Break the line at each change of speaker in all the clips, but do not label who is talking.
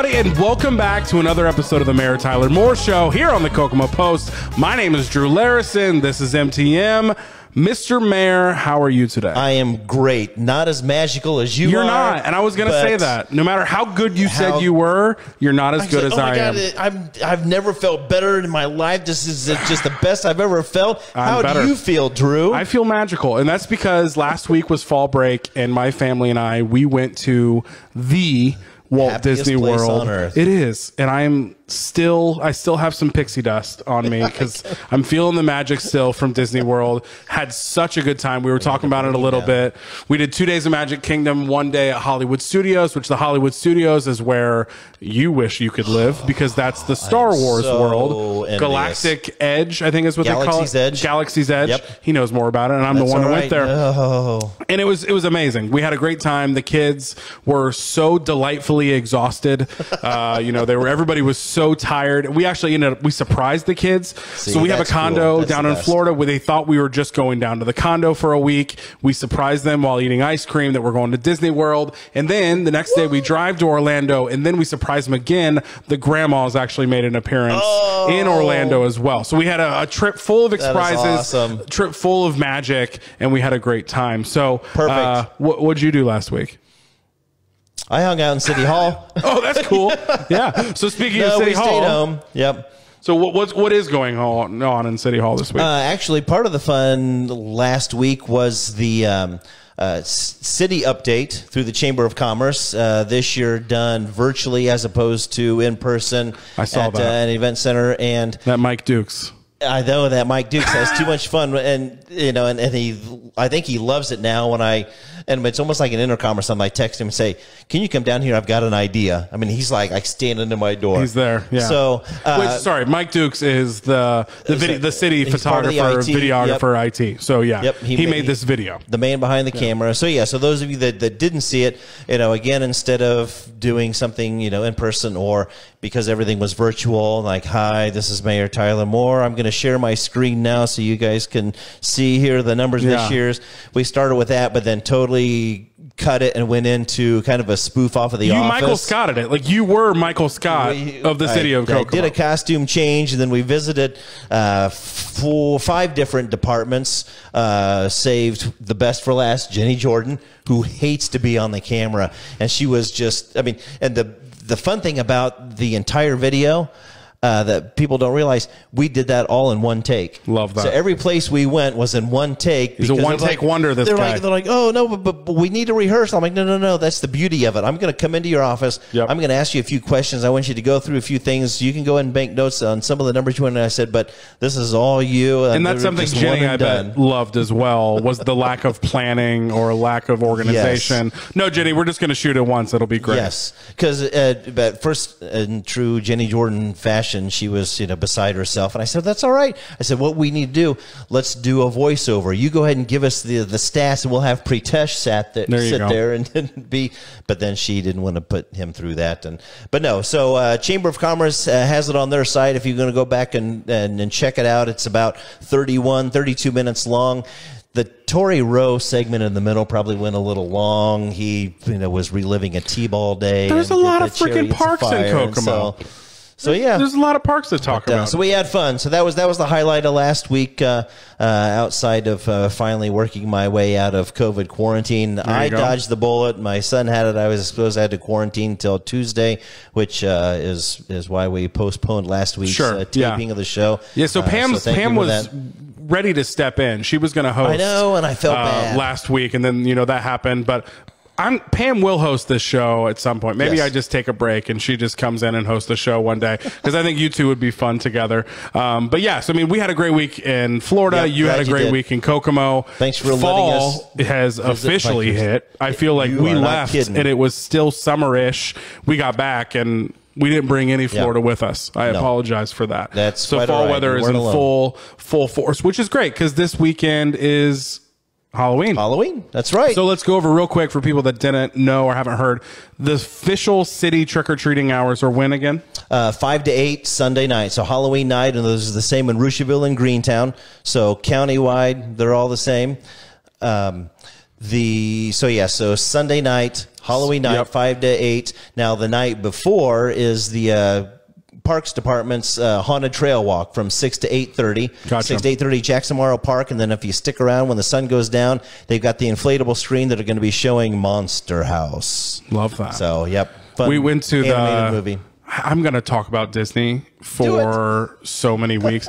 everybody, and welcome back to another episode of the Mayor Tyler Moore Show here on the Kokomo Post. My name is Drew Larison. This is MTM. Mr. Mayor, how are you today?
I am great. Not as magical as
You're not, and I was going to say that. No matter how good you said you were, you're not as good as I am.
I've never felt better in my life. This is just the best I've ever felt. How do you feel, Drew?
I feel magical, and that's because last week was fall break, and my family and I, we went to the Walt Disney World. It is, and I still have some pixie dust on me because I'm feeling the magic still from Disney World. Had such a good time. We were talking about it a little bit. We did 2 days of Magic Kingdom, 1 day at Hollywood Studios, which the Hollywood Studios is where you wish you could live because that's the Star Wars world. Envious. Galactic Edge, I think is what they call it. Galaxy's Edge. Yep. He knows more about it, and I'm the one that went there. No. And it was amazing. We had a great time. The kids were so delightfully exhausted. Everybody was so tired. We actually we surprised the kids. So we have a condo down in Florida where they thought we were just going down to the condo for a week. We surprised them while eating ice cream that we're going to Disney World. And then the next day we drive to Orlando, and then we surprised them again. The grandmas actually made an appearance in Orlando as well. So we had a trip full of surprises, awesome. Trip full of magic, and we had a great time. So
perfect.
What'd you do last week?
I hung out in City Hall.
Oh, that's cool. Yeah. So speaking of City Hall,
stayed home. Yep.
So what is going on in City Hall this week?
Actually, part of the fun last week was the city update through the Chamber of Commerce. This year done virtually as opposed to in person.
I saw that
an event center, and
that Mike Dukes.
I know that Mike Dukes has too much fun, and I think he loves it now. And it's almost like an intercom or something. I text him and say, "Can you come down here? I've got an idea." I mean, he's like standing in my door.
He's there. Yeah.
So,
sorry, Mike Dukes is the city photographer, videographer, IT. So yeah, yep, he made this video.
The man behind the camera. So yeah, so those of you that didn't see it, again, instead of doing something, in person, or because everything was virtual, like, hi, this is Mayor Tyler Moore. I'm going to share my screen now so you guys can see here the numbers this year's. We started with that, but then totally cut it and went into kind of a spoof off of The Office. You
Michael Scotted it. Like, you were Michael Scott of the city of Kokomo.
I did a costume change, and then we visited 5 different departments, saved the best for last, Jenny Jordan, who hates to be on the camera. And she was just, and the fun thing about the entire video that people don't realize, we did that all in one take.
Love that.
So every place we went was in one take.
He's a one-take wonder, this guy.
They're like, oh, no, but we need to rehearse. I'm like, no, that's the beauty of it. I'm going to come into your office. Yep. I'm going to ask you a few questions. I want you to go through a few things. You can go ahead and bank notes on some of the numbers you want. And I said, but this is all you.
And that's something Jenny, I bet, loved as well, was the lack of planning or lack of organization. Yes. No, Jenny, we're just going to shoot it once. It'll be great.
Yes, because but first, in true Jenny Jordan fashion, she was, beside herself. And I said, that's all right. I said, what we need to do, let's do a voiceover. You go ahead and give us the stats, and we'll have Pritesh sit there and be. But then she didn't want to put him through that. But no. So Chamber of Commerce has it on their site. If you're going to go back and check it out, it's about 32 minutes long. The Tory Rowe segment in the middle probably went a little long. He was reliving a T-ball day.
There's a lot of freaking parks in Kokomo.
So yeah,
there's a lot of parks to talk about.
So we had fun. So that was the highlight of last week. Outside of finally working my way out of COVID quarantine, I dodged the bullet. My son had it. I was supposed I had to quarantine till Tuesday, which is why we postponed last week's taping of the show.
Yeah. So Pam was ready to step in. She was going to host.
I know, and I felt bad
last week, and then that happened, but. Pam will host this show at some point. Maybe I just take a break and she just comes in and hosts the show one day, because I think you two would be fun together. But yes, we had a great week in Florida. You had a great week in Kokomo.
Thanks for letting us.
Fall has officially hit. I feel like we left and it was still summerish. We got back and we didn't bring any Florida with us. I apologize for that.
That's
so fall weather is in full force, which is great because this weekend is Halloween. That's right. So let's go over real quick for people that didn't know or haven't heard. The official city trick-or-treating hours are when again?
5 to 8 Sunday night. So Halloween night, and those are the same in Rushville and Greentown. So countywide, they're all the same. So Sunday night, Halloween night, 5 to 8. Now, the night before is the Parks Department's Haunted Trail Walk from 6 to 8:30.
Gotcha.
6 to 8:30, Jackson Morrow Park. And then if you stick around when the sun goes down, they've got the inflatable screen that are going to be showing Monster House.
Love that.
So, yep. Fun
we went to the
movie.
I'm going to talk about Disney for so many weeks.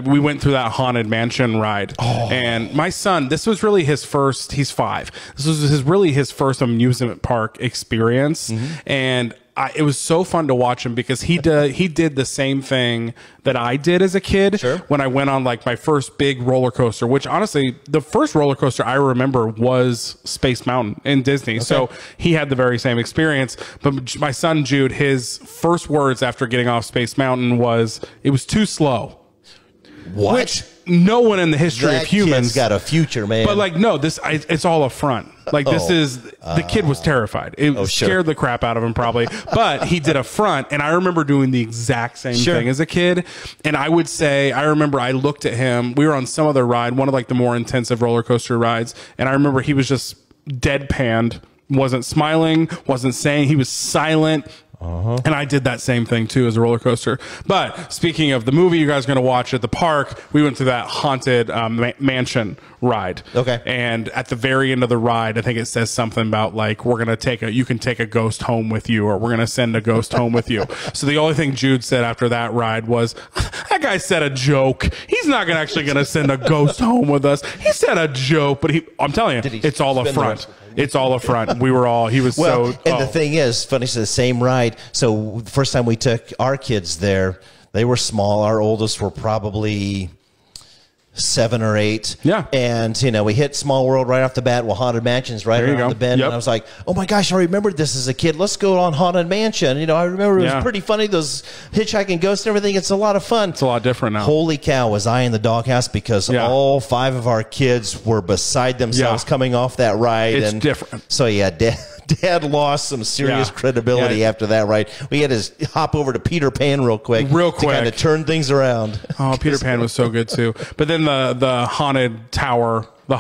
We went through that Haunted Mansion ride. And my son, this was really his first, he's 5. This was really his first amusement park experience. And it was so fun to watch him because he did the same thing that I did as a kid when I went on like my first big roller coaster, which honestly, the first roller coaster I remember was Space Mountain in Disney. So he had the very same experience. But my son Jude, his first words after getting off Space Mountain was, it was too slow.
What?
Which no one in the history of humans
kid's got a future, man.
But like, no, it's all a front. Like this is, the kid was terrified. It scared the crap out of him probably, but he did a front. And I remember doing the exact same thing as a kid. And I would say, I remember I looked at him, we were on some other ride, one of like the more intensive roller coaster rides. And I remember he was just deadpanned, wasn't smiling, wasn't saying, he was silent. And I did that same thing too as a roller coaster. But speaking of the movie you guys are going to watch at the park, we went through that Haunted Mansion ride. And at the very end of the ride, I think it says something about like, we're going to you can take a ghost home with you, or we're going to send a ghost home with you. So the only thing Jude said after that ride was, that guy said a joke. He's not actually going to send a ghost home with us. He said a joke, but I'm telling you, it's all a front. It's all a front. We were all, he was so.
And the thing is, funny, it's the same ride. So the first time we took our kids there, they were small. Our oldest were probably 7 or 8.
Yeah.
And, you know, we hit Small World right off the bat. Well, Haunted Mansion's right around the bend. And I was like, oh my gosh, I remembered this as a kid. Let's go on Haunted Mansion. You know, I remember it was pretty funny. Those hitchhiking ghosts and everything. It's a lot of fun.
It's a lot different now.
Holy cow, was I in the doghouse because all 5 of our kids were beside themselves coming off that ride.
It's different.
So, yeah, Dad lost some serious credibility after that, right? We had to hop over to Peter Pan real quick to kind of turn things around.
Oh, Peter Pan was so good too. But then the haunted tower, the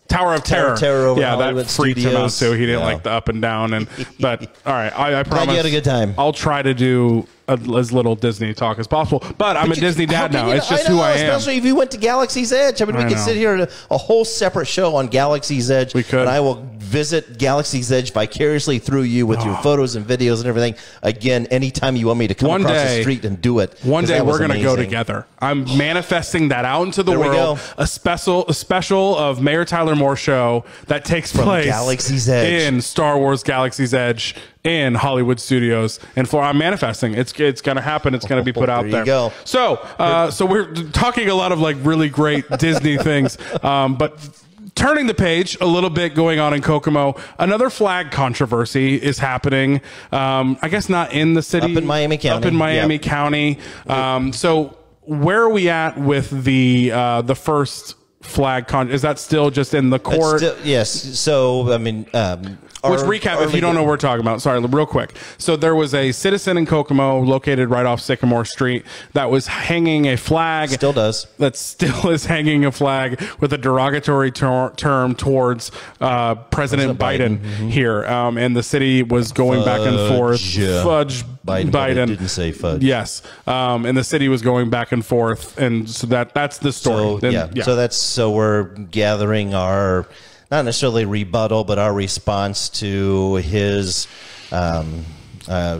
Tower of Terror.
Over
that
Hollywood
freaked him out too. He didn't like the up and down. But all right, I promise.
Glad you had a good time.
I'll try to do as little Disney talk as possible. But I'm a Disney dad now. It's just who I am.
Especially if you went to Galaxy's Edge. I mean, we could sit here at a whole separate show on Galaxy's Edge.
We could.
And I will visit Galaxy's Edge vicariously through you with your photos and videos and everything. Again, anytime you want me to come across the street and do it.
One day we're going to go together. I'm manifesting that out into the world. A special of Mayor Tyler Moore show that takes place
Galaxy's Edge
in Star Wars Galaxy's Edge in Hollywood Studios. And I'm manifesting. It's going to happen. It's going to be put out there.
There you go.
So we're talking a lot of like really great Disney things, but turning the page a little bit going on in Kokomo, another flag controversy is happening. I guess not in the city.
Up in Miami County.
Up in Miami County. So where are we at with the first flag is that still just in the court?
Yes. So, I mean,
which recap, if you don't know what we're talking about, sorry, real quick. So there was a citizen in Kokomo located right off Sycamore Street that was hanging a flag.
Still does.
That still is hanging a flag with a derogatory term towards President Biden here. And the city was going back and forth. Fudge Biden.
Didn't say fudge.
Yes. And the city was going back and forth. And so that's the story.
So we're gathering our, not necessarily rebuttal, but our response to his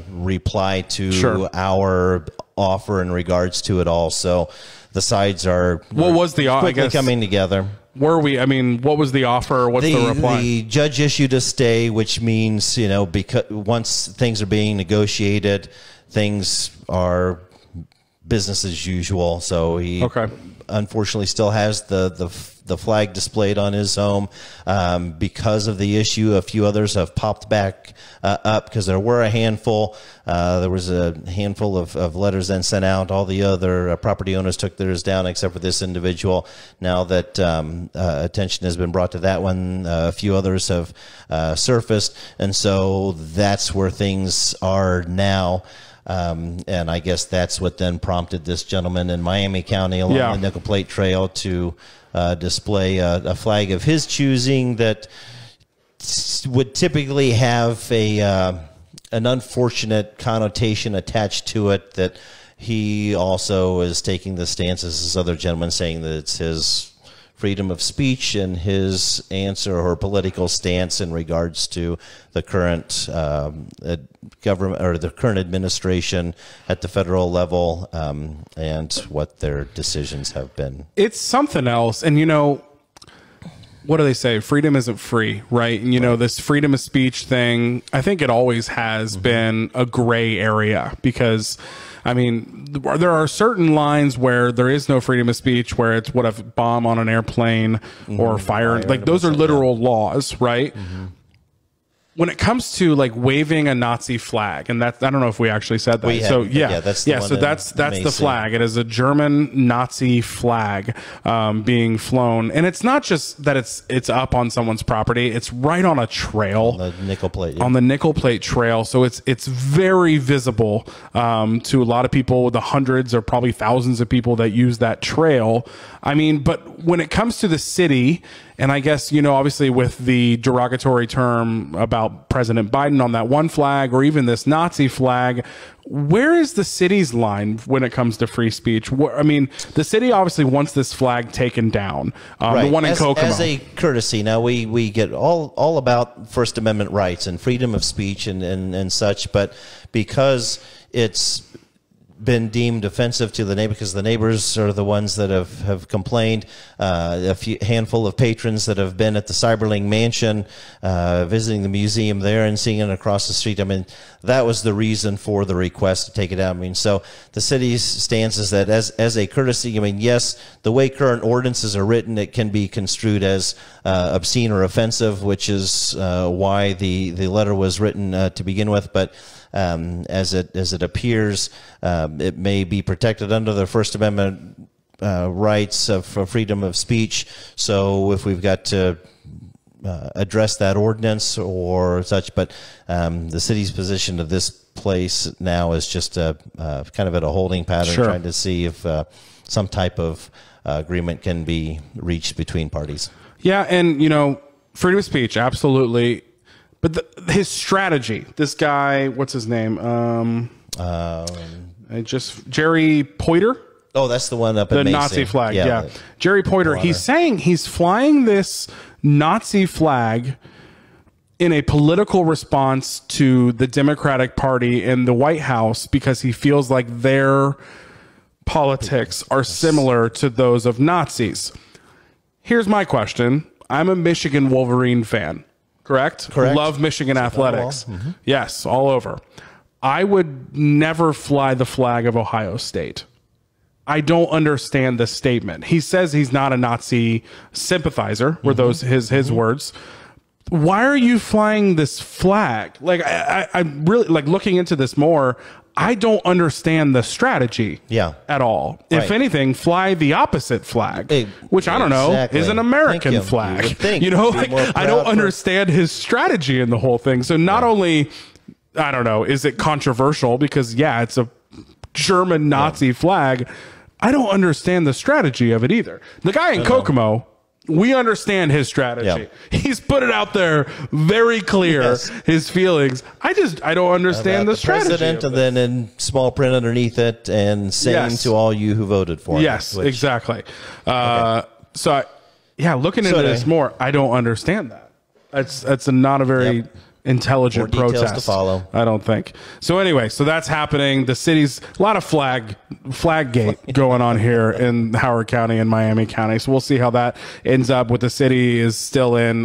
reply to our offer in regards to it all. So the sides are quickly coming together.
What was the offer? What's the reply?
The judge issued a stay, which means, you know, because once things are being negotiated, things are business as usual. So he unfortunately still has the flag displayed on his home. Because of the issue, a few others have popped back up because there were a handful. There was a handful of letters then sent out. All the other property owners took theirs down except for this individual. Now that attention has been brought to that one, a few others have surfaced. And so that's where things are now. And I guess that's what then prompted this gentleman in Miami County along the Nickel Plate Trail to display a flag of his choosing that would typically have an unfortunate connotation attached to it, that he also is taking the stance as this other gentleman, saying that it's his freedom of speech and his answer or political stance in regards to the current government or the current administration at the federal level, and what their decisions have been.
It's something else. And, you know, what do they say? Freedom isn't free, right? And, you know, this freedom of speech thing, I think it always has been a gray area, because I mean, there are certain lines where there is no freedom of speech, where it's what if bomb on an airplane or fire, like those are literal laws, right? When it comes to like waving a Nazi flag, and that, I don't know if we actually said that. So that's the flag. It is a German Nazi flag being flown, and it's not just that it's up on someone's property; it's right on a trail,
on the nickel plate,
on the nickel plate trail. So it's very visible to a lot of people, the hundreds or probably thousands of people that use that trail. I mean, but when it comes to the city, and I guess, you know, obviously with the derogatory term about President Biden on that one flag, or even this Nazi flag, where is the city's line when it comes to free speech? I mean, the city obviously wants this flag taken down. The one in Kokomo.
As a courtesy, now we get all about First Amendment rights and freedom of speech and such, but because it's been deemed offensive to the neighbor, because the neighbors are the ones that have complained. A handful of patrons that have been at the Cyberling Mansion, visiting the museum there and seeing it across the street. I mean, that was the reason for the request to take it out. I mean, so the city's stance is that as a courtesy, I mean, yes, the way current ordinances are written, it can be construed as obscene or offensive, which is why the letter was written to begin with. But as it appears, it may be protected under the First Amendment rights for freedom of speech. So if we've got to address that ordinance or such, but the city's position of this place now is just kind of at a holding pattern, trying to see if some type of agreement can be reached between parties. Yeah,
and you know, freedom of speech, absolutely. But his strategy, this guy, what's his name? Jerry Poiter.
Oh, that's the one up in
the
Macy.
Nazi flag. Yeah. Jerry Poiter. He's saying he's flying this Nazi flag in a political response to the Democratic Party in the White House, because he feels like their politics are similar to those of Nazis. Here's my question. I'm a Michigan Wolverine fan. Correct? Love Michigan athletics. Yes, all over. I would never fly the flag of Ohio State. I don't understand the statement. He says he's not a Nazi sympathizer, were those his words. Why are you flying this flag? Like, I really, like, looking into this more, I don't understand the strategy at all. If anything, fly the opposite flag, which I don't know is an American flag. You know, like, I don't understand his strategy in the whole thing. So not only, I don't know, is it controversial because, yeah, it's a German Nazi flag, I don't understand the strategy of it either. The guy in Kokomo, we understand his strategy. He's put it out there very clear, his feelings. I don't understand the strategy.
President, and then in small print underneath it, and saying to all you who voted for him.
Yes, exactly. So, looking into this more, I don't understand that. That's not a very intelligent protest
to follow,
I don't think. So anyway, so that's happening. The city's a lot of flaggate going on here in Howard County and Miami County. So we'll see how that ends up. With the city is still in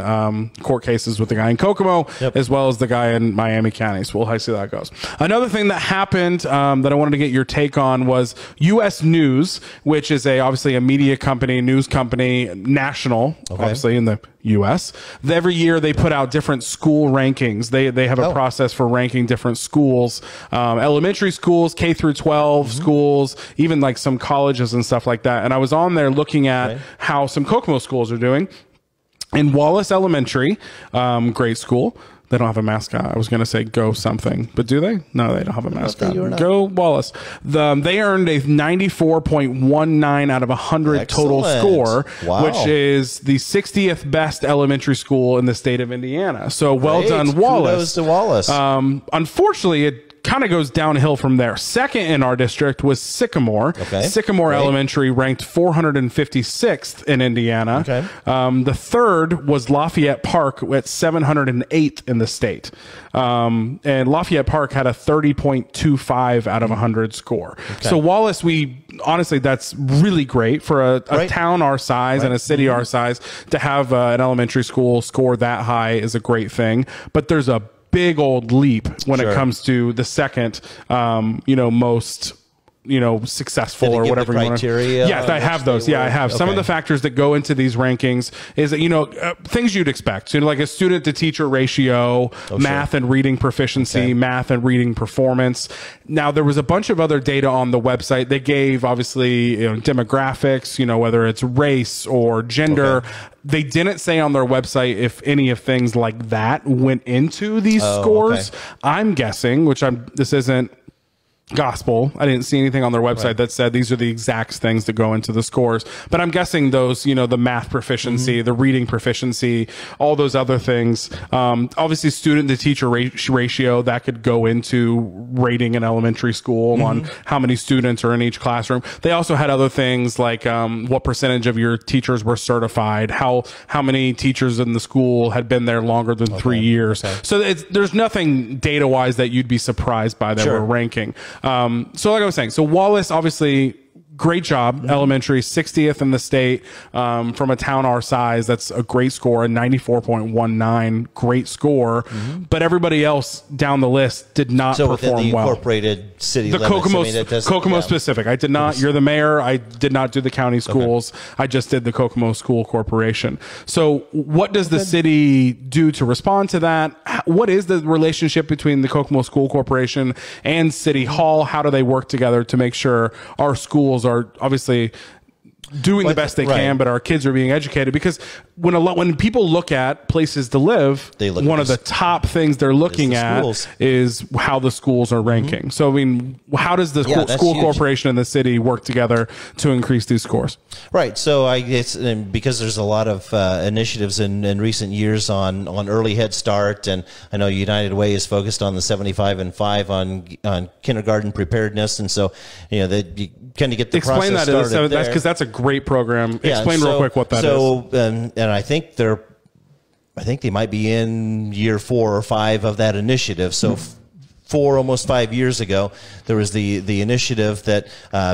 court cases with the guy in Kokomo as well as the guy in Miami County. So we'll see how that goes. Another thing that happened that I wanted to get your take on was U.S. News, which is obviously a media company, news company, national, obviously in the U.S. Every year they put out different school rankings. They have a process for ranking different schools, elementary schools, K through 12 schools, even like some colleges and stuff like that. And I was on there looking at how some Kokomo schools are doing. In Wallace Elementary, great school. They don't have a mascot. I was going to say go something, but do they? No, they don't have a mascot. Go Wallace. They earned a 94.19 out of 100 total score, which is the 60th best elementary school in the state of Indiana. So well done, Wallace.
Kudos to Wallace.
Unfortunately, it kind of goes downhill from there. Second in our district was Sycamore. Sycamore Elementary ranked 456th in Indiana. The third was Lafayette Park at 708th in the state. And Lafayette Park had a 30.25 out of 100 score. So Wallace, honestly, that's really great for a town our size and a city our size to have an elementary school score that high is a great thing. But there's a big old leap when it comes to the second, most successful or whatever you want to. Yes, I have those. Yeah, I have some of the factors that go into these rankings is that, things you'd expect, like a student to teacher ratio, math and reading proficiency, math and reading performance. Now there was a bunch of other data on the website. They gave obviously, demographics, whether it's race or gender. They didn't say on their website if any of things like that went into these scores. I'm guessing, this isn't gospel. I didn't see anything on their website that said these are the exact things that go into the scores, but I'm guessing those, the math proficiency, the reading proficiency, all those other things. Obviously student to teacher ratio that could go into rating an elementary school on how many students are in each classroom. They also had other things like, what percentage of your teachers were certified, how many teachers in the school had been there longer than 3 years. So there's nothing data wise that you'd be surprised by that we're ranking. So like I was saying, so Wallace, obviously, great job. Elementary, 60th in the state, from a town our size. That's a great score, a 94.19, great score. But everybody else down the list did not perform
within the
well.
Incorporated city
the
limits,
Kokomo specific. I did not. You're the mayor. I did not do the county schools. I just did the Kokomo School Corporation. So what does the city do to respond to that? What is the relationship between the Kokomo School Corporation and City Hall? How do they work together to make sure our schools are obviously doing the best they can, but our kids are being educated? Because when people look at places to live, one of the top things they're looking at is how the schools are ranking. So, I mean, how does the school corporation and the city work together to increase these scores?
Right. So I guess because there's a lot of initiatives in recent years on early Head Start, and I know United Way is focused on the 75 and 5 on kindergarten preparedness, and so you kind of get the process started there.
Because that's a great program. Explain real quick what that is.
And I think they might be in year 4 or 5 of that initiative. So almost 5 years ago, there was the initiative that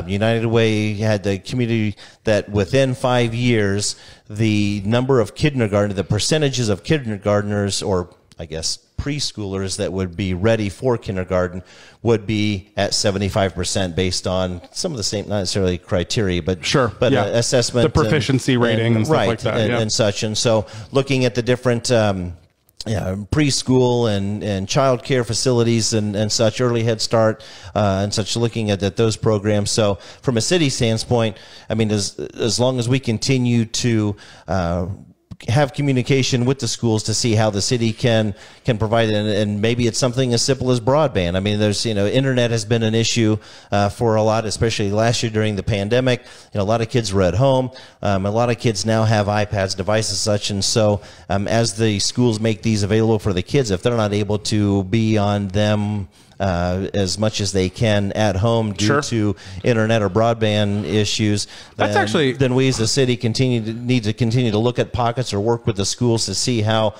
United Way had the community that within 5 years, the number of the percentages of kindergartners, or I guess preschoolers that would be ready for kindergarten, would be at 75% based on some of the same, not necessarily criteria, but assessment,
the proficiency rating and stuff like that,
and such. And so, looking at the different preschool and child care facilities and such, early Head Start and such, looking at those programs. So, from a city standpoint, I mean, as long as we continue to have communication with the schools to see how the city can provide it, and maybe it's something as simple as broadband. I mean, there's internet has been an issue for a lot, especially last year during the pandemic. A lot of kids were at home. A lot of kids now have iPads, devices, such, and so as the schools make these available for the kids, if they're not able to be on them as much as they can at home due to internet or broadband issues, then we as a city need to continue to look at pockets or work with the schools to see how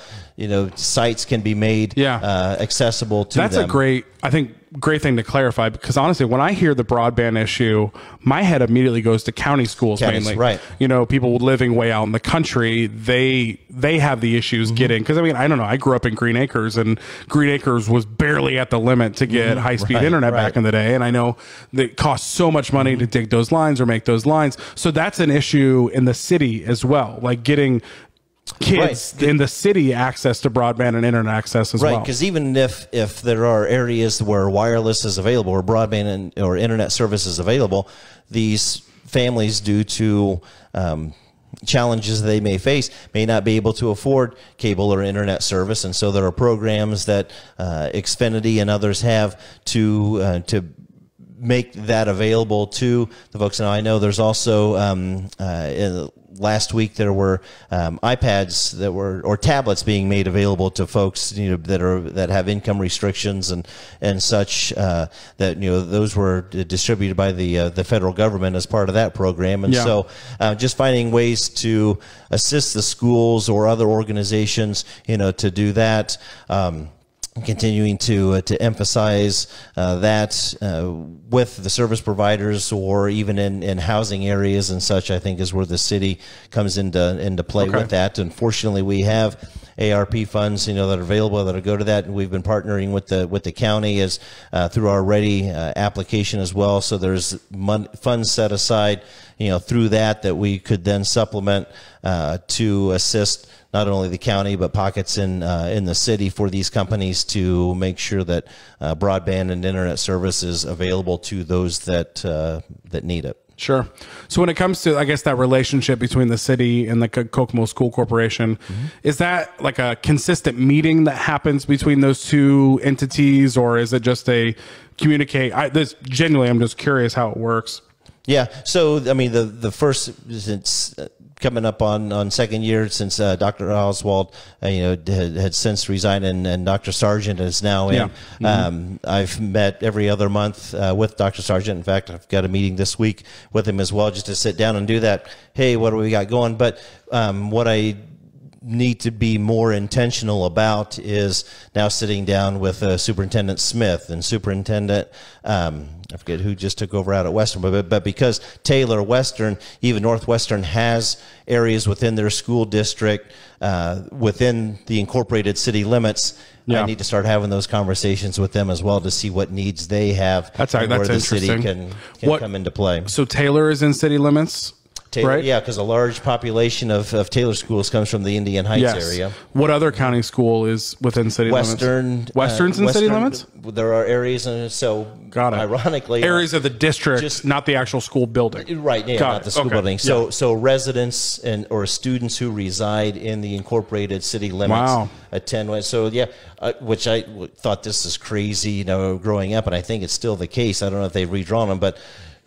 sites can be made accessible to them.
That's a great thing to clarify, because honestly, when I hear the broadband issue, my head immediately goes to county schools mainly.
Right.
People living way out in the country, they have the issues getting, because I mean, I don't know, I grew up in Green Acres, and Green Acres was barely at the limit to get high-speed internet back in the day, and I know that it costs so much money to dig those lines or make those lines. So that's an issue in the city as well, like getting kids in the city access to broadband and internet access as well.
Right, because even if there are areas where wireless is available or broadband or internet service is available, these families, due to challenges they may face, may not be able to afford cable or internet service, and so there are programs that Xfinity and others have to make that available to the folks. Now, I know there's also last week there were iPads that were, or tablets being made available to folks, that have income restrictions and such, that those were distributed by the federal government as part of that program. And so just finding ways to assist the schools or other organizations to do that. Continuing to emphasize that with the service providers, or even in housing areas and such, I think is where the city comes into play with that. Unfortunately, we have ARP funds, that are available that go to that, and we've been partnering with the county as through our Ready application as well. So there's funds set aside, through that we could then supplement to assist not only the county but pockets in the city for these companies to make sure that broadband and internet service is available to those that need it.
Sure. So when it comes to, I guess, that relationship between the city and the Kokomo School Corporation, is that like a consistent meeting that happens between those two entities, or is it just a communicate? Genuinely, I'm just curious how it works.
Yeah. So, I mean, the first, it's coming up on second year since Dr. Oswald, had since resigned, and Dr. Sargent is now in. I've met every other month with Dr. Sargent. In fact, I've got a meeting this week with him as well, just to sit down and do that. Hey, what do we got going? But what I need to be more intentional about is now sitting down with Superintendent Smith and Superintendent, I forget who just took over out at Western, but because Taylor, Western, even Northwestern has areas within their school district, within the incorporated city limits, I need to start having those conversations with them as well to see what needs they have.
That's
where the
interesting.
City can come into play.
So Taylor is in city limits?
Taylor,
right?
Yeah, because a large population of Taylor schools comes from the Indian Heights area.
What other county school is within city limits? Western's in city limits?
There are areas, and so ironically,
areas of the district, not the actual school building.
Right, not the school building. So residents or students who reside in the incorporated city limits attend. So which I thought this is crazy, growing up, and I think it's still the case. I don't know if they've redrawn them, but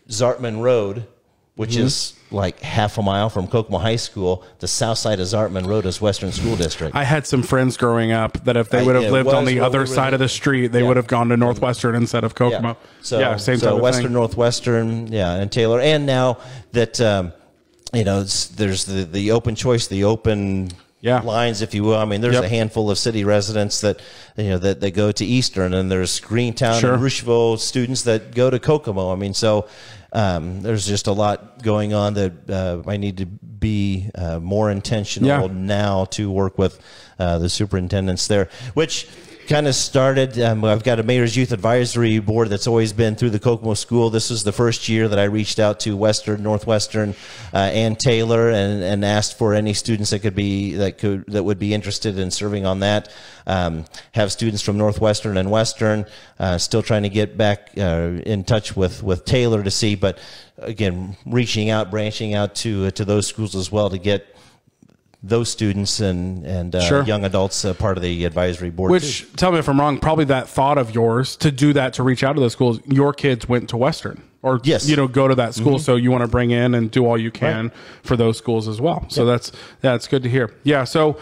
Zartman Road, which is like half a mile from Kokomo High School, the south side of Zartman Road is Western School District.
I had some friends growing up that if they would have lived on the other side of the street, they would have gone to Northwestern instead of Kokomo.
So,
same type of
Western,
thing.
Northwestern, and Taylor. And now that, there's the open choice, the open lines, if you will. I mean, there's a handful of city residents that that go to Eastern, and there's Greentown and Rushville students that go to Kokomo. I mean, so there's just a lot going on that I need to be more intentional now to work with the superintendents there, which kind of started. I've got a Mayor's Youth Advisory Board that's always been through the Kokomo School. This is the first year that I reached out to Western, Northwestern, and Taylor, and asked for any students that would be interested in serving on that. Have students from Northwestern and Western. Still trying to get back in touch with Taylor to see, but again, reaching out, branching out to those schools as well to get those students and young adults part of the advisory board.
Which, tell me if I'm wrong, probably that thought of yours to do that, to reach out to those schools, your kids went to Western. Or, go to that school, so you want to bring in and do all you can for those schools as well. So that's good to hear. Yeah, so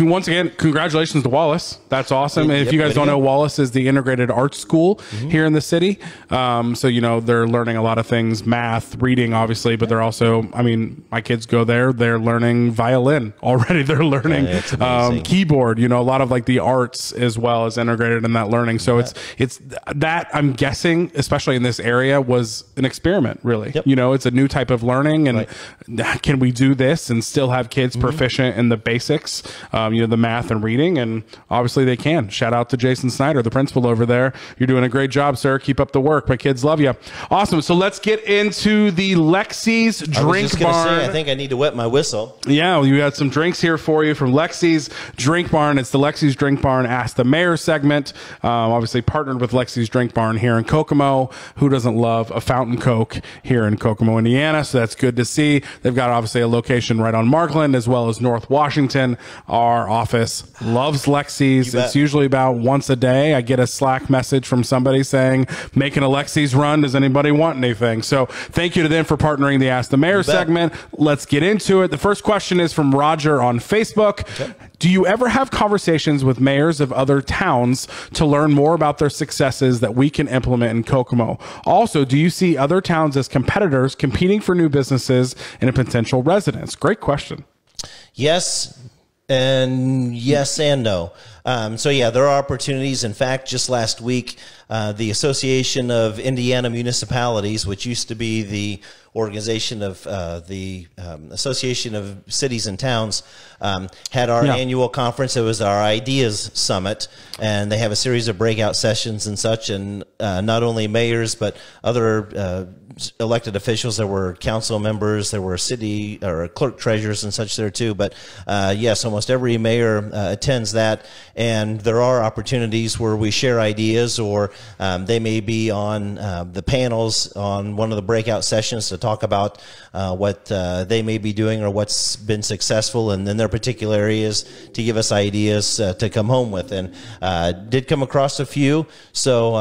once again, congratulations to Wallace. That's awesome. And if you guys don't know, Wallace is the integrated arts school here in the city. So, they're learning a lot of things, math, reading, obviously, but they're also, my kids go there, they're learning violin already. They're learning keyboard, a lot of like the arts as well as integrated in that learning. So it's that, I'm guessing, especially in this area, was an experiment, really. It's a new type of learning, and can we do this and still have kids proficient in the basics, the math and reading? And obviously they can. Shout out to Jason Snyder, the principal over there. You're doing a great job, sir. Keep up the work. My kids love you. Awesome. So let's get into the Lexi's Drink Barn.
I think I need to wet my whistle.
Yeah, well, you had some drinks here for you from Lexi's Drink Barn. It's the Lexi's Drink Barn Ask the Mayor segment. Obviously partnered with Lexi's Drink Barn here in Kokomo. Who doesn't love a Fountain Coke here in Kokomo, Indiana. So that's good to see. They've got obviously a location right on Markland as well as North Washington. Our office loves Lexi's. It's usually about once a day. I get a Slack message from somebody saying, making a Lexi's run. Does anybody want anything? So thank you to them for partnering the Ask the Mayor segment. Let's get into it. The first question is from Roger on Facebook. Okay. Do you ever have conversations with mayors of other towns to learn more about their successes that we can implement in Kokomo? Also, do you see other towns as competitors competing for new businesses and potential residents? Great question.
Yes and no. So yeah, there are opportunities. In fact, just last week, the Association of Indiana Municipalities, which used to be the organization of the Association of Cities and Towns, had our annual conference. It was our Ideas Summit, and they have a series of breakout sessions and such, and not only mayors, but other elected officials. There were council members, there were city or clerk treasurers and such there too. But yes, almost every mayor attends that, and there are opportunities where we share ideas, or they may be on the panels on one of the breakout sessions to talk about what they may be doing or what's been successful in their particular areas, to give us ideas to come home with. And did come across a few, so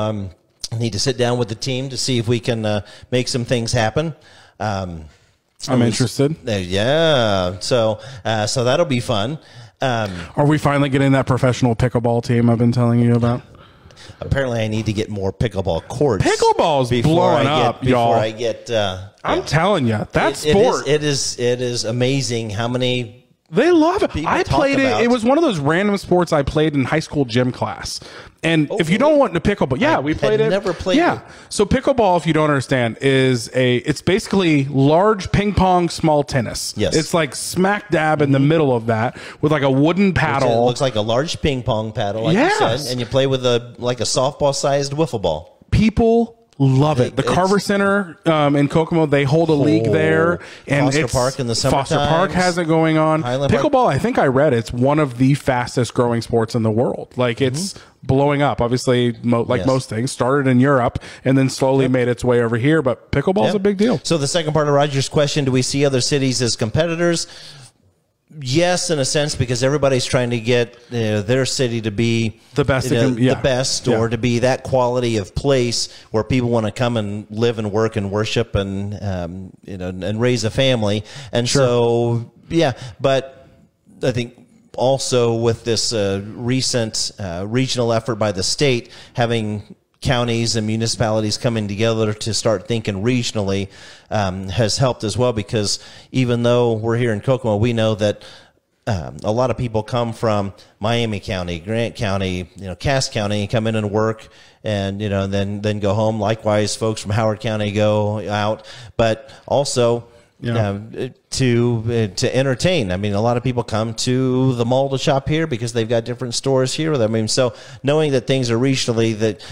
I need to sit down with the team to see if we can make some things happen.
I'm interested.
Yeah, so that'll be fun.
Are we finally getting that professional pickleball team I've been telling you about?
Apparently, I need to get more pickleball courts.
Pickleball's blowing up, y'all.
Before I get,
I'm telling you, that sport.
It is amazing how many.
They love it. I played it. It was one of those random sports I played in high school gym class. And if you don't want to pickleball, we played it.
Never played it.
So pickleball, if you don't understand, it's basically large ping pong, small tennis.
Yes.
It's like smack dab in the middle of that with like a wooden paddle.
It looks like a large ping pong paddle, like you said, and you play with a softball sized wiffle ball.
People love it. The Carver Center in Kokomo, they hold a league there, and
Foster Park in the summer.
Foster Park has it going on. Pickleball, I think I read it's one of the fastest growing sports in the world. Like it's blowing up. Obviously, most things, started in Europe and then slowly made its way over here. But pickleball is a big deal.
So the second part of Roger's question: do we see other cities as competitors? Yes, in a sense, because everybody's trying to get their city to be
the best,
the best, or to be that quality of place where people want to come and live and work and worship and and raise a family. And so, but I think also with this recent regional effort by the state, having counties and municipalities coming together to start thinking regionally has helped as well, because even though we're here in Kokomo, we know that a lot of people come from Miami County, Grant County, Cass County, come in and work, and then go home. Likewise, folks from Howard County go out, but also to entertain. I mean, a lot of people come to the mall to shop here because they've got different stores here. I mean, so knowing that things are regionally, that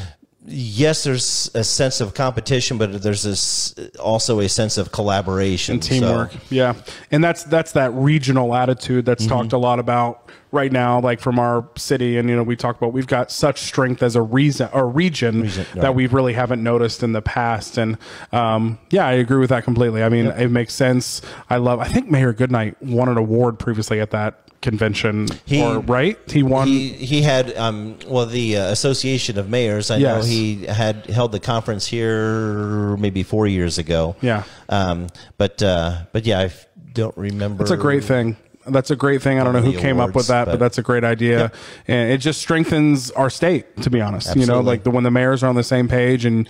yes, there's a sense of competition, but there's also a sense of collaboration
and teamwork. So. And that's that regional attitude that's talked a lot about right now, like from our city. And we talk about we've got such strength as a region that we really haven't noticed in the past. And I agree with that completely. I mean, it makes sense. I think Mayor Goodnight won an award previously at that convention, he won. He had
the Association of Mayors. I know he had held the conference here maybe 4 years ago. But I don't remember.
It's a great thing. That's a great thing. I don't know who came up with that, but that's a great idea. And it just strengthens our state, to be honest.
Absolutely.
When the mayors are on the same page and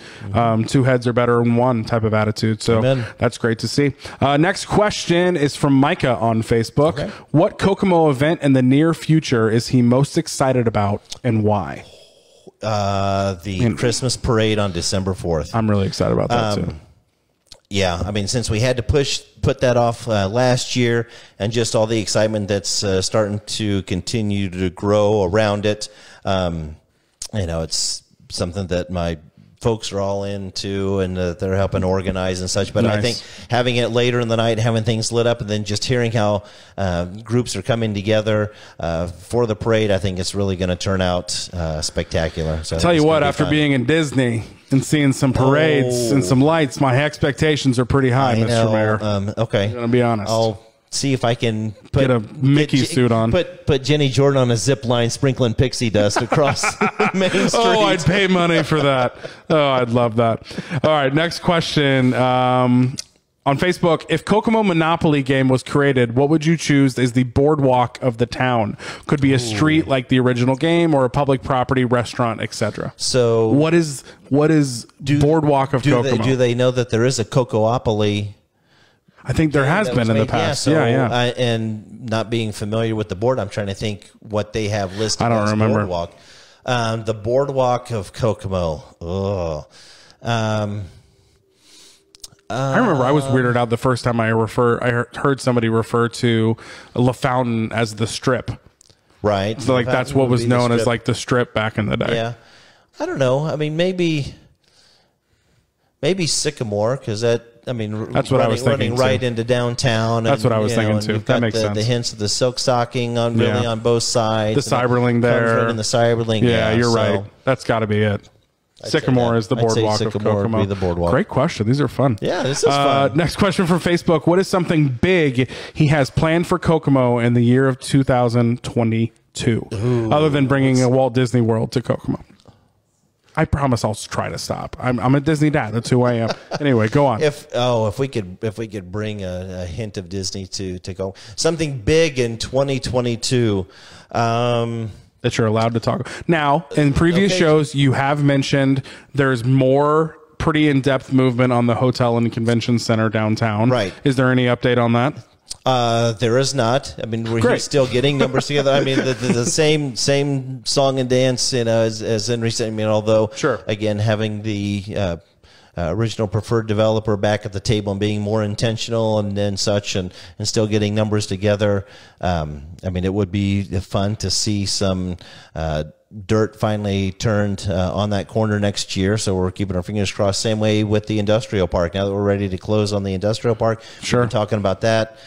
two heads are better than one type of attitude. So that's great to see. Next question is from Micah on Facebook. Okay. What Kokomo event in the near future is he most excited about and why?
The Christmas parade on December 4th.
I'm really excited about that too.
Yeah, I mean, since we had to put that off last year, and just all the excitement that's starting to continue to grow around it, it's something that my folks are all into, and they're helping organize and such. But
Nice.
I think having it later in the night, having things lit up, and then just hearing how groups are coming together for the parade, I think it's really going to turn out spectacular. So
Tell you what, after being in Disney and seeing some parades and some lights, my expectations are pretty high, Mr. Mayor.
Okay.
I'm going to be honest.
I'll see if I can
get a Mickey suit on.
Put Jenny Jordan on a zip line sprinkling pixie dust across Main Street.
Oh, I'd pay money for that. Oh, I'd love that. All right, next question. On Facebook, if Kokomo Monopoly game was created, what would you choose as the boardwalk of the town? Could be a street like the original game, or a public property, restaurant, etc.
So
what is boardwalk of Kokomo?
Do they know that there is a Cocoopoly?
I think there has been in the past. Yeah.
And not being familiar with the board, I'm trying to think what they have listed.
I don't remember.
Boardwalk. The boardwalk of Kokomo. Oh.
I remember I was weirded out the first time I heard somebody refer to La Fountain as the Strip.
Right.
So like that's what was known as like the Strip back in the day.
Yeah. I don't know. I mean, maybe Sycamore, because that's
what I was thinking.
Running right into downtown.
That's what I was thinking too. That makes sense.
The hints of the silk stocking on both sides.
The Cyberling there.
And the Cyberling.
Yeah, you're right. That's got to be it. Sycamore is the boardwalk of Kokomo.
Would be the boardwalk.
Great question. These are fun.
Yeah, this is fun.
Next question from Facebook. What is something big he has planned for Kokomo in the year of 2022, other than bringing a Walt Disney World to Kokomo? I promise I'll try to stop. I'm a Disney dad. That's who I am. Anyway, go on.
If we could bring a hint of Disney to go something big in 2022.
That you're allowed to talk now. In previous shows, you have mentioned there's more pretty in-depth movement on the hotel and convention center downtown.
Right.
Is there any update on that?
There is not. I mean, we're still getting numbers together. I mean, the same song and dance, as in recent. I mean, although again, having the original preferred developer back at the table and being more intentional and such, and still getting numbers together. I mean, it would be fun to see some dirt finally turned on that corner next year. So we're keeping our fingers crossed. Same way with the industrial park. Now that we're ready to close on the industrial park, we've been talking about that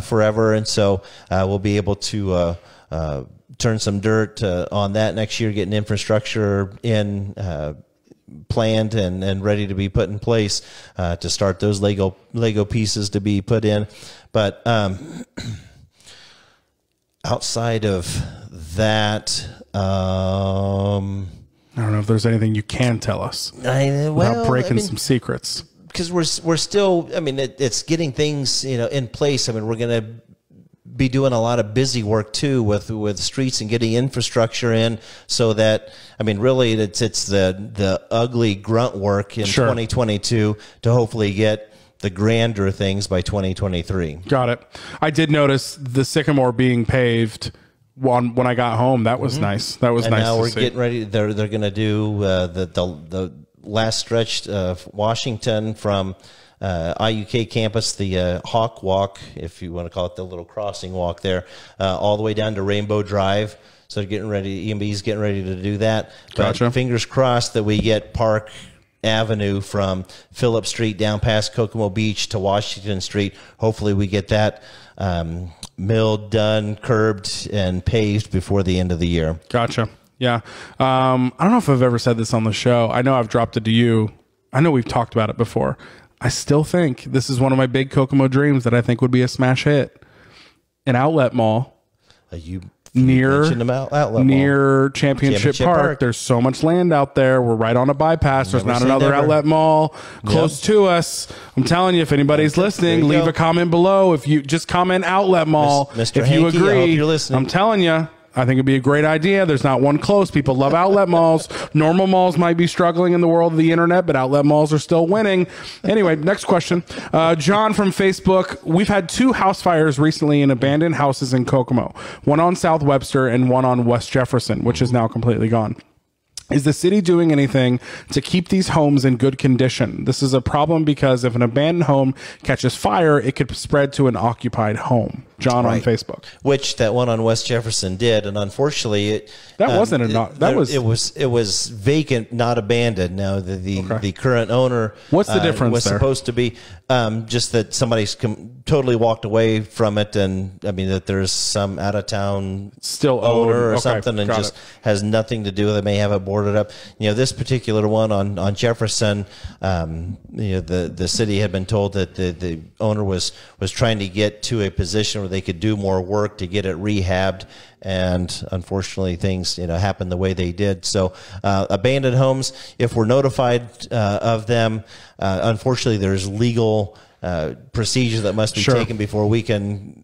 forever, and so we'll be able to turn some dirt on that next year, getting infrastructure in. Planned and ready to be put in place to start those Lego pieces to be put in. But outside of that, I
don't know if there's anything you can tell us without breaking some secrets.
Because we're still, I mean, it's getting things in place. I mean, we're going to be doing a lot of busy work too with streets and getting infrastructure in, so that, I mean, really it's the ugly grunt work in 2022 to hopefully get the grander things by 2023.
Got it. I did notice the Sycamore being paved when I got home. That was nice. That was nice.
Now
to
we're
see.
getting ready. They're going to do the last stretch of Washington from IUK campus, the Hawk Walk, if you want to call it, the little crossing walk there, all the way down to Rainbow Drive. So getting ready, EMB's getting ready to do that.
Gotcha.
But fingers crossed that we get Park Avenue from Phillip Street down past Kokomo Beach to Washington Street. Hopefully we get that milled, done, curbed, and paved before the end of the year.
Gotcha. Yeah. I don't know if I've ever said this on the show. I know I've dropped it to you. I know we've talked about it before. I still think this is one of my big Kokomo dreams that I think would be a smash hit. An outlet mall. Near Championship Park. There's so much land out there. We're right on a bypass. There's not another outlet mall close to us. I'm telling you, if anybody's listening, leave a comment below. If you just comment outlet mall,
Mr.
if you
Hankey,
agree,
I hope you're listening.
I'm telling you, I think it'd be a great idea. There's not one close. People love outlet malls. Normal malls might be struggling in the world of the internet, but outlet malls are still winning. Anyway, next question. John from Facebook. We've had 2 house fires recently in abandoned houses in Kokomo. One on South Webster and one on West Jefferson, which is now completely gone. Is the city doing anything to keep these homes in good condition? This is a problem because if an abandoned home catches fire, it could spread to an occupied home. John on Facebook.
Which that one on West Jefferson did, and unfortunately, it was vacant, not abandoned. Now the current owner,
what's the difference?
Was supposed to be just that somebody's totally walked away from it, and I mean that there's some out of town
still
owner or something, and just has nothing to do with it. May have it boarded up. This particular one on Jefferson, the city had been told that the owner was trying to get to a position where they could do more work to get it rehabbed, and unfortunately things happened the way they did. So abandoned homes, if we're notified of them, unfortunately there's legal procedure that must be taken before we can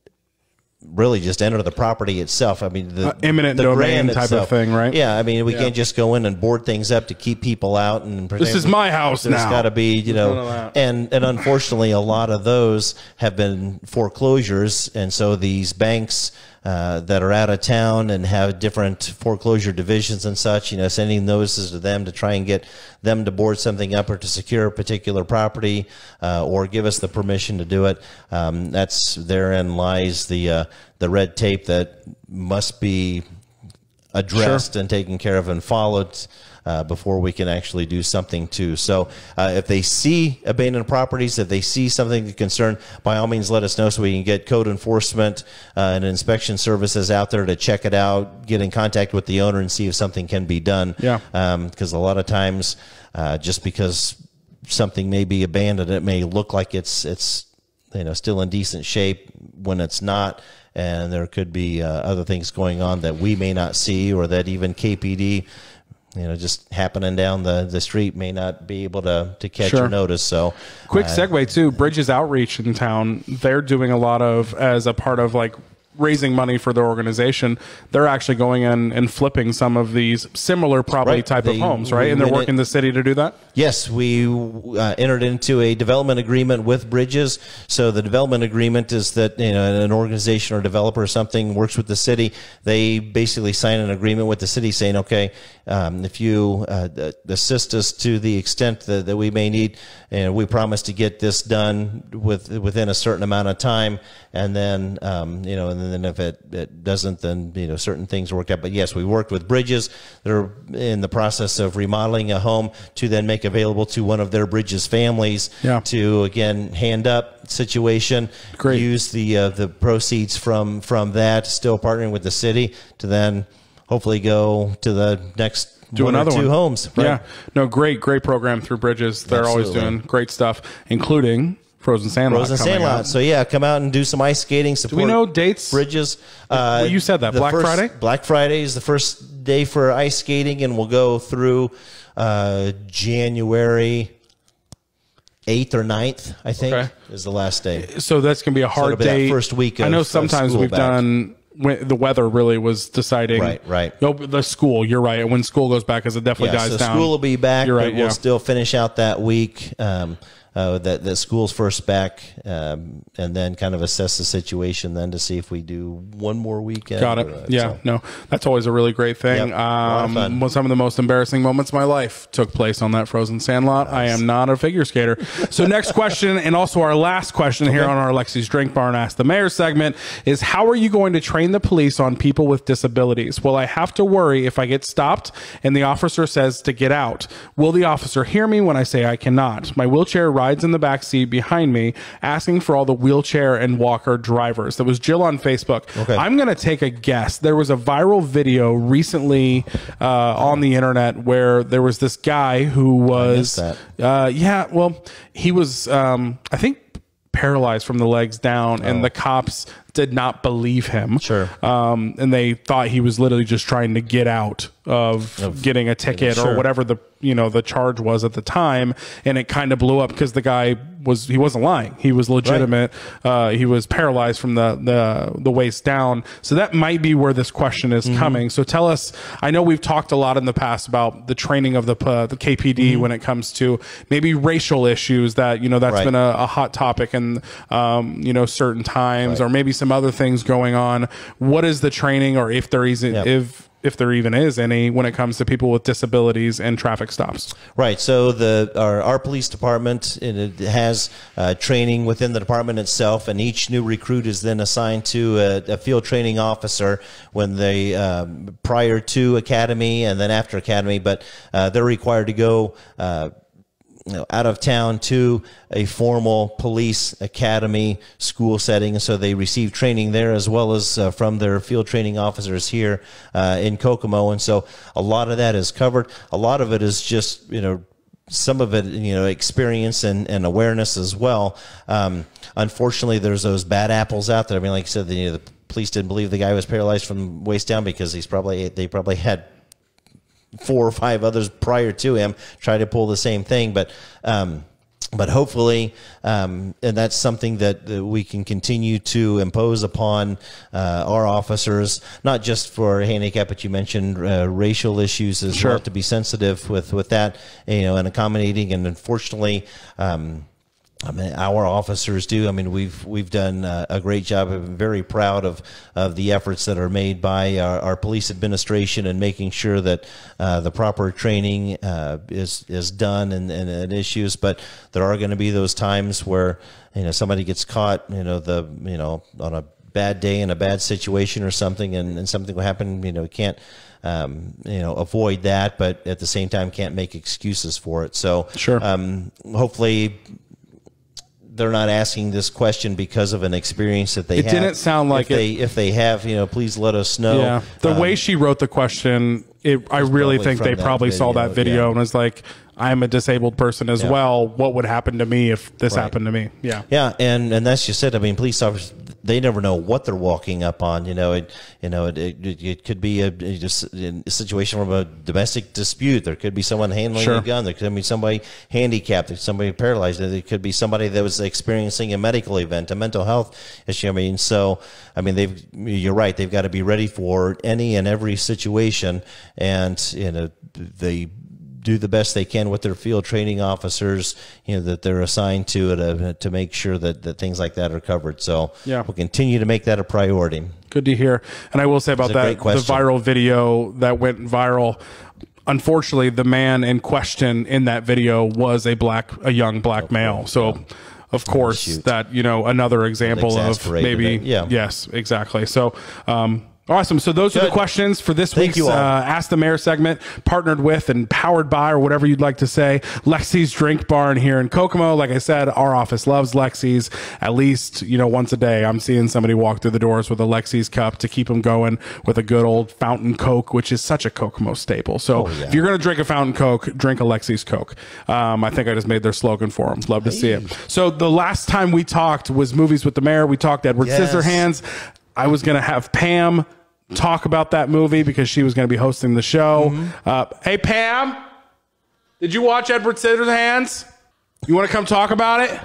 really just enter the property itself. I mean, the
eminent domain type of thing, right?
Yeah, I mean, we can't just go in and board things up to keep people out and
this is my house now.
There's got to be, and unfortunately, a lot of those have been foreclosures, and so these banks that are out of town and have different foreclosure divisions and such, sending notices to them to try and get them to board something up or to secure a particular property or give us the permission to do it. Therein lies the red tape that must be addressed and taken care of and followed before we can actually do something too. So if they see abandoned properties, if they see something to concern, by all means let us know so we can get code enforcement and inspection services out there to check it out, get in contact with the owner and see if something can be done.
Yeah.
Because a lot of times just because something may be abandoned, it may look like it's still in decent shape when it's not. And there could be other things going on that we may not see, or that even KPD, just happening down the street may not be able to catch or notice. So
quick segue too, Bridges Outreach in town, they're doing a lot of, as a part of like raising money for their organization, they're actually going in and flipping some of these similar property type of homes, right? And they're working the city to do that?
Yes, we entered into a development agreement with Bridges. So the development agreement is that an organization or developer or something works with the city. They basically sign an agreement with the city saying, okay, if you assist us to the extent that we may need, and we promise to get this done within a certain amount of time, and then and then if it doesn't, then certain things work out. But yes, we worked with Bridges. They're in the process of remodeling a home to then make available to one of their Bridges families to again hand up situation.
Great.
Use the proceeds from that, still partnering with the city to then hopefully go to the next
do
one
another
or two
one.
homes. Right?
Yeah, no, great program through Bridges. They're always doing great stuff, including Frozen Sandlot.
So yeah, come out and do some ice skating. Support
do we know dates?
Bridges.
Well, you said that Friday.
Black Friday is the first day for ice skating, and we'll go through January 8th or 9th, I think, is the last day.
So that's going to be a hard day.
That first week of,
I know sometimes we've done when the weather really was deciding.
Right.
No, the school, you're right. And when school goes back, because it definitely dies down.
School will be back.
You're right,
but we'll still finish out that week. That school's first back, and then kind of assess the situation then to see if we do one more weekend.
Got it. No, that's always a really great thing. Some of the most embarrassing moments of my life took place on that Frozen Sandlot. Nice. I am not a figure skater. So next question, and also our last question here on our Lexi's Drink Bar and Ask the Mayor segment is, how are you going to train the police on people with disabilities? Will I have to worry if I get stopped and the officer says to get out? Will the officer hear me when I say I cannot? My wheelchair rides in the back seat behind me, asking for all the wheelchair and walker drivers. That was Jill on Facebook. Okay. I'm going to take a guess. There was a viral video recently on the internet where there was this guy who was, he was, I think, paralyzed from the legs down, and the cops did not believe him.
Sure.
And they thought he was literally just trying to get out of getting a ticket or whatever the charge was at the time, and it kind of blew up because the guy wasn't lying. He was legitimate. Right. He was paralyzed from the waist down. So that might be where this question is coming. So tell us, I know we've talked a lot in the past about the training of the KPD when it comes to maybe racial issues that, that's been a hot topic in, certain times, or maybe some other things going on. What is the training, or if there isn't, if there even is any, when it comes to people with disabilities and traffic stops.
Right. So our police department, it has training within the department itself, and each new recruit is then assigned to a field training officer when they prior to academy and then after academy. But they're required to go out of town to a formal police academy school setting, and so they receive training there as well as from their field training officers here in Kokomo. And so a lot of that is covered. A lot of it is just, some of it, experience and awareness as well. Unfortunately, there's those bad apples out there. I mean, like I said, the police didn't believe the guy was paralyzed from the waist down because they probably had 4 or 5 others prior to him try to pull the same thing. But hopefully, and that's something that we can continue to impose upon our officers, not just for handicap, but you mentioned racial issues as well, to be sensitive with that, and accommodating. And unfortunately, our officers do. I mean, we've done a great job. I'm very proud of the efforts that are made by our police administration and making sure that the proper training is done and issues. But there are going to be those times where somebody gets caught on a bad day in a bad situation or something, and something will happen. We can't avoid that, but at the same time can't make excuses for it. So hopefully they're not asking this question because of an experience that they have. It didn't sound like if they have, please let us know.
Yeah. The way she wrote the question, I really think they probably saw that video and was like, I'm a disabled person as well. What would happen to me if this happened to me? Yeah.
Yeah. And that's just it. I mean, police officers, they never know what they're walking up on. It could be a situation from a domestic dispute. There could be someone handling a gun. There could be somebody handicapped. There's somebody paralyzed. There could be somebody that was experiencing a medical event, a mental health issue. I mean, you're right. They've got to be ready for any and every situation, and they do the best they can with their field training officers, that they're assigned to make sure that things like that are covered. So we'll continue to make that a priority.
Good to hear. And I will say about that, the viral video that went viral, unfortunately, the man in question in that video was a young black male. So of course that, another example of maybe, yes, exactly. So, awesome. So those are the questions for this week's Ask the Mayor segment, partnered with and powered by, or whatever you'd like to say, Lexi's Drink Barn here in Kokomo. Like I said, our office loves Lexi's. At least, once a day, I'm seeing somebody walk through the doors with a Lexi's cup to keep them going with a good old fountain Coke, which is such a Kokomo staple. So if you're going to drink a fountain Coke, drink a Lexi's Coke. I think I just made their slogan for them. Love to see it. So the last time we talked was Movies with the Mayor. We talked Edward Scissorhands. I was going to have Pam talk about that movie because she was going to be hosting the show. Hey, Pam, did you watch Edward Scissorhands? You want to come talk about it?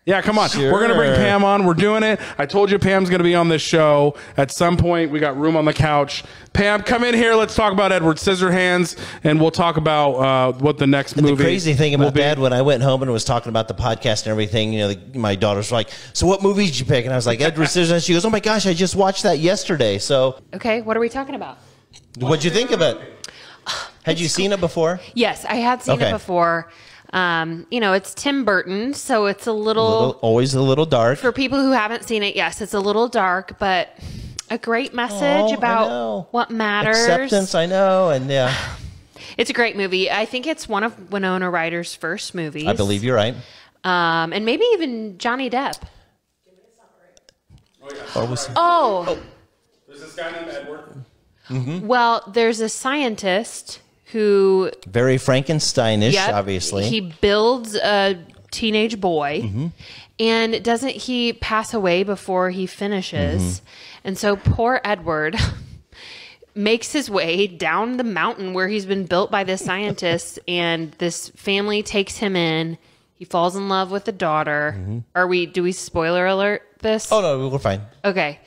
Yeah, come on. We're going to bring Pam on. We're doing it. I told you Pam's going to be on this show at some point. We got room on the couch. Pam, come in here. Let's talk about Edward Scissorhands, and we'll talk about what the next movie.
The crazy thing about that, when I went home and was talking about the podcast and everything, my daughters were like, "So what movie did you pick?" And I was like, "Edward Scissorhands." She goes, "Oh my gosh, I just watched that yesterday." So,
okay, what are we talking about?
What'd you think of it? Had you seen it before?
Yes, I had seen it before. It's Tim Burton, so it's
always a little dark.
For people who haven't seen it, yes, it's a little dark, but a great message about what matters.
Acceptance, I know, and
it's a great movie. I think it's one of Winona Ryder's first movies.
I believe you're right.
And maybe even Johnny Depp.
There's this guy named Edward.
Well, there's a scientist who...
very Frankensteinish, obviously.
He builds a teenage boy, and doesn't he pass away before he finishes? And so poor Edward makes his way down the mountain where he's been built by this scientist, and this family takes him in. He falls in love with the daughter. Do we spoiler alert this?
Oh, no, we're fine.
Okay.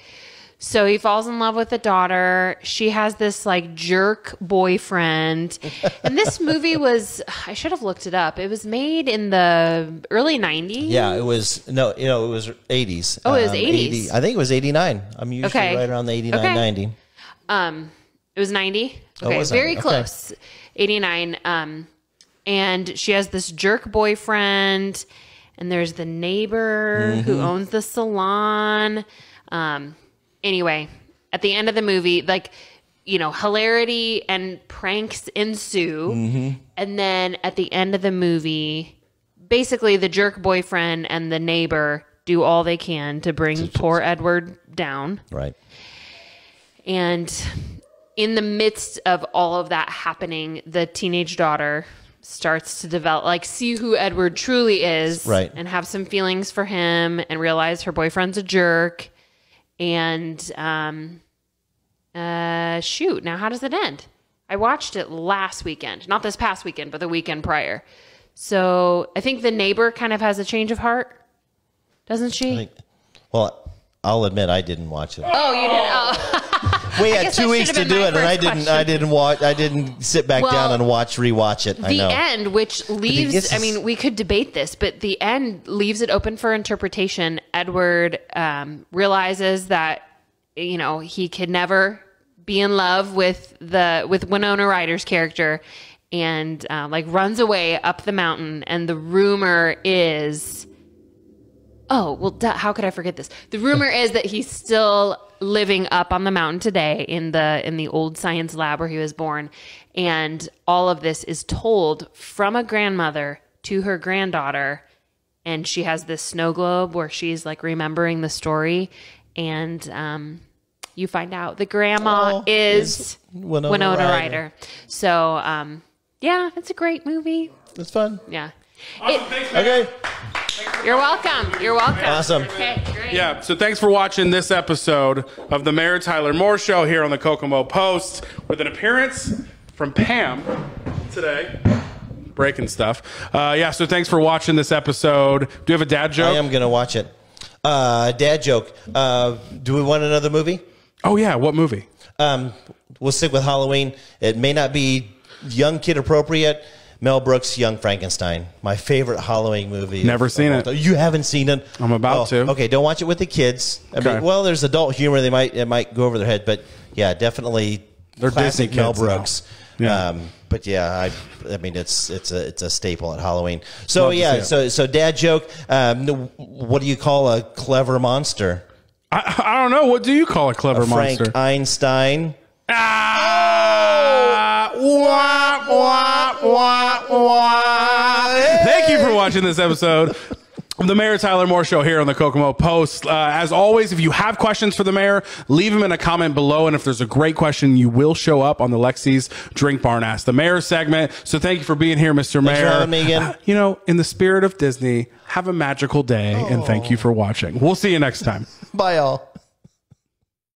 So he falls in love with the daughter. She has this jerk boyfriend. And this movie I should have looked it up. It was made in the early 90s.
Yeah, it was, it was 80s.
Oh, it was 80s.
I think it was 89. I'm usually right around the 89, 90.
It was 90.
Oh,
Okay,
it was
very
90.
close. 89. And she has this jerk boyfriend, and there's the neighbor who owns the salon. Anyway, at the end of the movie, like, you know, hilarity and pranks ensue. And then at the end of the movie, basically the jerk boyfriend and the neighbor do all they can to bring poor Edward down.
Right.
And in the midst of all of that happening, the teenage daughter starts to develop, like, see who Edward truly is.
Right.
And have some feelings for him and realize her boyfriend's a jerk. And, shoot, now how does it end? I watched it last weekend. Not this past weekend, but the weekend prior. So I think the neighbor kind of has a change of heart. Doesn't she?
Well, I'll admit I didn't watch it.
Oh, you did? Oh.
We had 2 weeks to do it, and I didn't watch. I didn't sit back down and rewatch it.
The end, which leaves, I mean, we could debate this, but the end leaves it open for interpretation. Edward realizes that, you know, he could never be in love with Winona Ryder's character, and like runs away up the mountain. And the rumor is, how could I forget this? The rumor is that he's still living up on the mountain today in the old science lab where he was born. And all of this is told from a grandmother to her granddaughter. And she has this snow globe where she's like remembering the story. And you find out the grandma is Winona Ryder. So, yeah, it's a great movie.
It's fun.
Yeah.
Awesome. Thanks, man.
Okay.
You're welcome. You're welcome.
Awesome.
Okay, great.
Yeah, so thanks for watching this episode of the Mayor Tyler Moore Show here on the Kokomo Post, with an appearance from Pam today. Breaking stuff. So thanks for watching this episode. Do you have a dad joke?
I am going to watch it. Dad joke. Do we want another movie?
Oh, yeah. What movie?
We'll stick with Halloween. It may not be young kid appropriate. Mel Brooks' Young Frankenstein, my favorite Halloween movie.
Never seen it.
You haven't seen it?
I'm about to.
Okay, don't watch it with the kids. I mean, well, there's adult humor. It might go over their head, but yeah, definitely.
They're
classic
Disney
Mel
kids
Brooks.
Yeah.
But yeah, I mean, it's a staple at Halloween. So yeah, so dad joke. What do you call a clever monster?
I don't know. What do you call a clever monster?
Frank Einstein.
Wah, wah, wah, wah. Thank you for watching this episode of the Mayor Tyler Moore Show here on the Kokomo Post. As always, if you have questions for the mayor, leave them in a comment below. And if there's a great question, you will show up on the Lexi's Drink Barn Ask the Mayor segment. So thank you for being here, Mr. Mayor.
Thanks for having me again.
You know, in the spirit of Disney, have a magical day, and thank you for watching. We'll see you next time.
Bye, all.